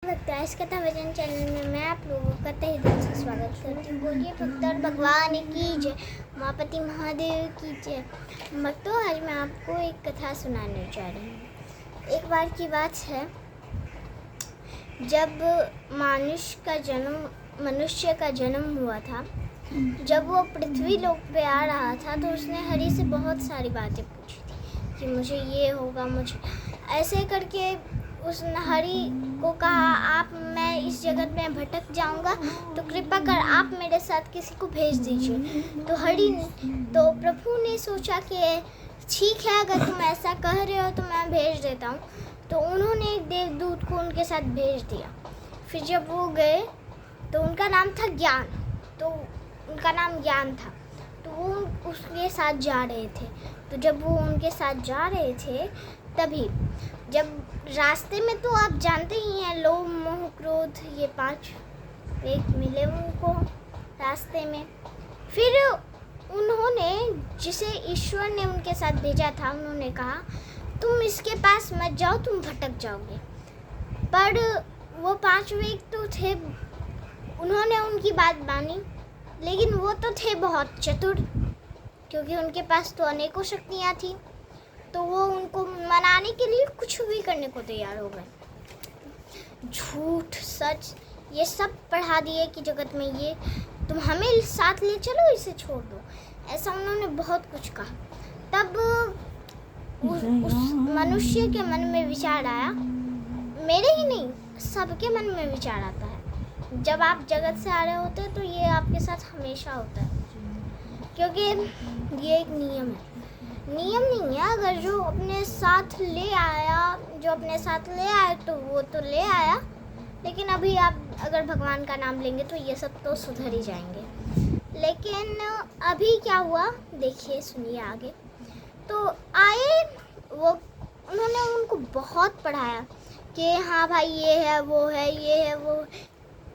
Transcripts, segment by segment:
भक्ताइस कथा वचन चैनल में मैं आप लोगों का तहे दिल से स्वागत करती हूँ। बोलिए भक्तर भगवान की जय, उमापति महादेव की जय। भक्तों, आज मैं आपको एक कथा सुनाने जा रही हूँ। एक बार की बात है, जब मनुष्य का जन्म हुआ था। जब वो पृथ्वी लोक पे आ रहा था तो उसने हरि से बहुत सारी बातें पूछी थी कि मुझे ये होगा, मुझे ऐसे करके उसने हरि को कहा, मैं इस जगत में भटक जाऊंगा तो कृपा कर आप मेरे साथ किसी को भेज दीजिए। तो प्रभु ने सोचा कि ठीक है, अगर तुम ऐसा कह रहे हो तो मैं भेज देता हूँ। तो उन्होंने एक देवदूत को उनके साथ भेज दिया। फिर जब वो गए तो उनका नाम था ज्ञान, तो वो उसके साथ जा रहे थे। तो जब वो उनके साथ जा रहे थे, तभी जब रास्ते में, तो आप जानते ही हैं, लोभ मोह क्रोध, ये 5 वेग मिले उनको रास्ते में। फिर उन्होंने, जिसे ईश्वर ने उनके साथ भेजा था, उन्होंने कहा तुम इसके पास मत जाओ, तुम भटक जाओगे। पर वो 5 वेग तो थे, उन्होंने उनकी बात मानी, लेकिन वो तो थे बहुत चतुर, क्योंकि उनके पास तो अनेकों शक्तियाँ थी। तो वो उनको मनाने के लिए कुछ भी करने को तैयार हो गए। झूठ सच ये सब पढ़ा दिए कि जगत में ये तुम हमें साथ ले चलो, इसे छोड़ दो। ऐसा उन्होंने बहुत कुछ कहा। तब उस मनुष्य के मन में विचार आया, मेरे ही नहीं सबके मन में विचार आता है। जब आप जगत से आ रहे होते हैं तो ये आपके साथ हमेशा होता है, क्योंकि ये एक नियम नहीं है। अगर जो अपने साथ ले आया तो वो तो ले आया, लेकिन अभी आप अगर भगवान का नाम लेंगे तो ये सब तो सुधर ही जाएंगे। लेकिन अभी क्या हुआ, देखिए सुनिए आगे। तो आए वो, उन्होंने उनको बहुत पढ़ाया कि हाँ भाई, ये है वो है, ये है वो,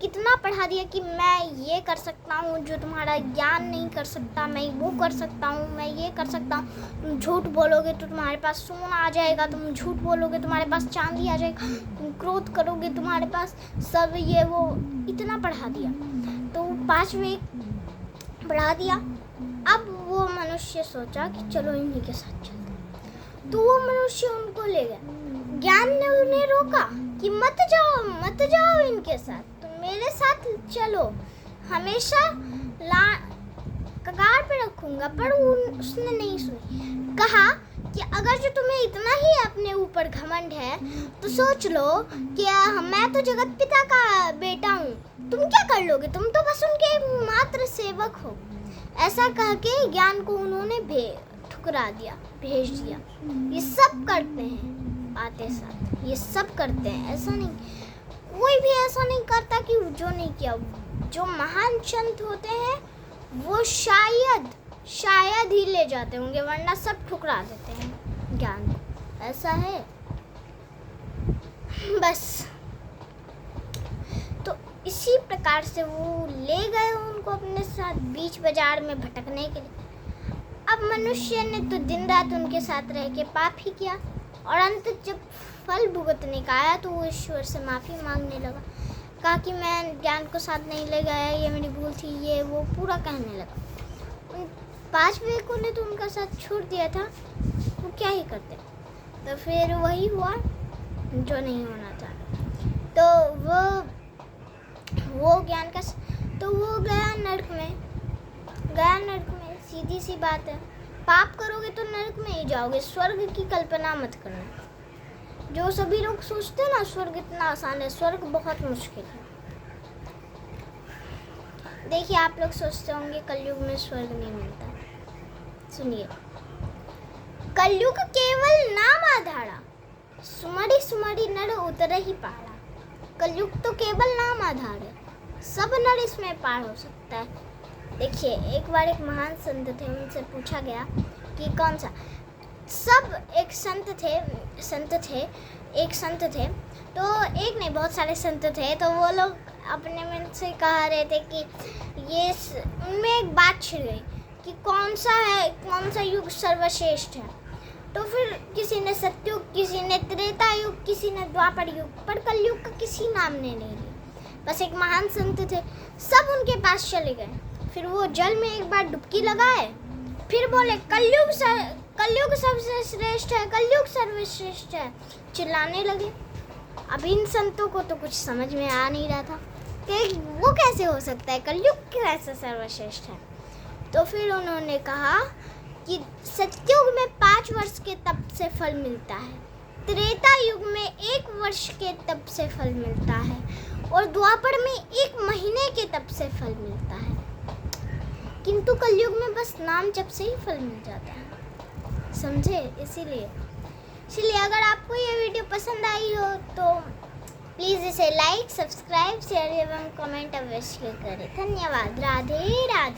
कितना पढ़ा दिया कि मैं ये कर सकता हूँ जो तुम्हारा ज्ञान नहीं कर सकता, मैं वो कर सकता हूँ, मैं ये कर सकता हूँ। तुम झूठ बोलोगे तो तुम्हारे पास सोना आ जाएगा, तुम झूठ बोलोगे तुम्हारे पास चांदी आ जाएगा, तुम क्रोध करोगे तुम्हारे पास सब ये वो, इतना पढ़ा दिया। तो 5 वेग पढ़ा दिया। अब वो मनुष्य सोचा कि चलो इन्हीं के साथ चलते हैं। तो वो मनुष्य उनको ले गया। ज्ञान ने उन्हें रोका कि मत जाओ इनके साथ, मेरे साथ चलो, हमेशा कगार पे रखूंगा। पर उसने नहीं सुनी। कहा कि अगर जो तुम्हें इतना ही अपने ऊपर घमंड है तो सोच लो कि मैं तो जगत पिता का बेटा हूँ, तुम क्या कर लोगे, तुम तो बस उनके मात्र सेवक हो। ऐसा कह के ज्ञान को उन्होंने ठुकरा दिया, भेज दिया। ये सब करते हैं आते साथ, ये सब करते हैं। ऐसा नहीं, कोई भी ऐसा नहीं करता कि जो नहीं किया। जो महान संत होते हैं वो शायद ही ले जाते होंगे, वरना सब ठुकरा देते हैं ज्ञान को। ऐसा है बस। तो इसी प्रकार से वो ले गए उनको अपने साथ बीच बाजार में भटकने के लिए। अब मनुष्य ने तो दिन रात उनके साथ रह के पाप ही किया, और अंत जब फल भुगतने का आया तो वो ईश्वर से माफ़ी मांगने लगा। कहा कि मैं ज्ञान को साथ नहीं ले गया, ये मेरी भूल थी, ये वो पूरा कहने लगा। उन 5 वेगों ने तो उनका साथ छोड़ दिया था, वो क्या ही करते। तो फिर वही हुआ जो नहीं होना था। तो वो ज्ञान का, तो वो गया नरक में। सीधी सी बात है, पाप करोगे तो नरक में ही जाओगे, स्वर्ग की कल्पना मत करना। जो सभी लोग सोचते हैं ना स्वर्ग इतना आसान है, स्वर्ग बहुत मुश्किल है। देखिए, आप लोग सोचते होंगे कलयुग में स्वर्ग नहीं मिलता। सुनिए, कलयुग केवल नाम आधारा, सुमरी नर उतर ही पहाड़ा। कलयुग तो केवल नाम आधार है, सब नर इसमें पार हो सकता है। देखिए, एक बार एक महान संत थे, उनसे पूछा गया कि कौन सा, सब एक संत थे, तो एक नहीं बहुत सारे संत थे। तो वो लोग अपने मन से कह रहे थे कि ये, उनमें एक बात छिड़ गई कि कौन सा युग सर्वश्रेष्ठ है। तो फिर किसी ने सत्युग, किसी ने त्रेता युग, किसी ने द्वापर युग, पर कलयुग का किसी नाम ने नहीं लिया। बस एक महान संत थे, सब उनके पास चले गए। फिर वो जल में एक बार डुबकी लगाए, फिर बोले कलयुग सबसे श्रेष्ठ है, कलयुग सर्वश्रेष्ठ है, चिल्लाने लगे। अब इन संतों को तो कुछ समझ में आ नहीं रहा था कि वो कैसे हो सकता है, कलयुग कैसे सर्वश्रेष्ठ है। तो फिर उन्होंने कहा कि सतयुग में 5 वर्ष के तप से फल मिलता है, त्रेता युग में 1 वर्ष के तप से फल मिलता है, और द्वापर में 1 महीने के तप से फल मिलता है, किंतु कलयुग में बस नाम जप से ही फल मिल जाता है। समझे? इसीलिए अगर आपको ये वीडियो पसंद आई हो तो प्लीज़ इसे लाइक, सब्सक्राइब, शेयर एवं कमेंट अवश्य करें। धन्यवाद। राधे राधे।